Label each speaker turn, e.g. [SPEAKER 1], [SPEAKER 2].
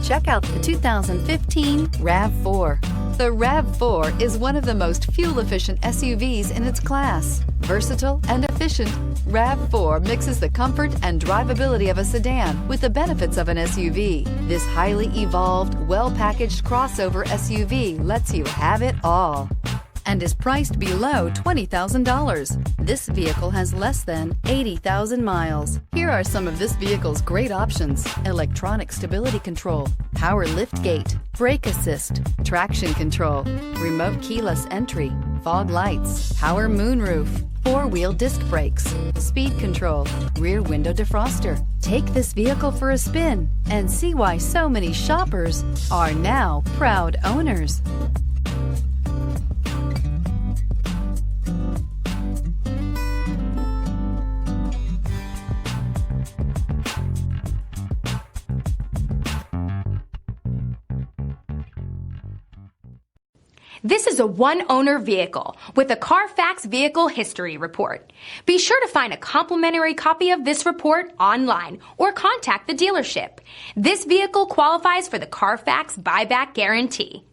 [SPEAKER 1] Check out the 2015 RAV4. The RAV4 is one of the most fuel-efficient SUVs in its class. Versatile and efficient, RAV4 mixes the comfort and drivability of a sedan with the benefits of an SUV. This highly evolved, well-packaged crossover SUV lets you have it all and is priced below $20,000. This vehicle has less than 80,000 miles. Here are some of this vehicle's great options: electronic stability control, power liftgate, brake assist, traction control, remote keyless entry, fog lights, power moonroof, four-wheel disc brakes, speed control, rear window defroster. Take this vehicle for a spin and see why so many shoppers are now proud owners.
[SPEAKER 2] This is a one-owner vehicle with a CARFAX Vehicle History Report. Be sure to find a complimentary copy of this report online or contact the dealership. This vehicle qualifies for the CARFAX Buyback Guarantee.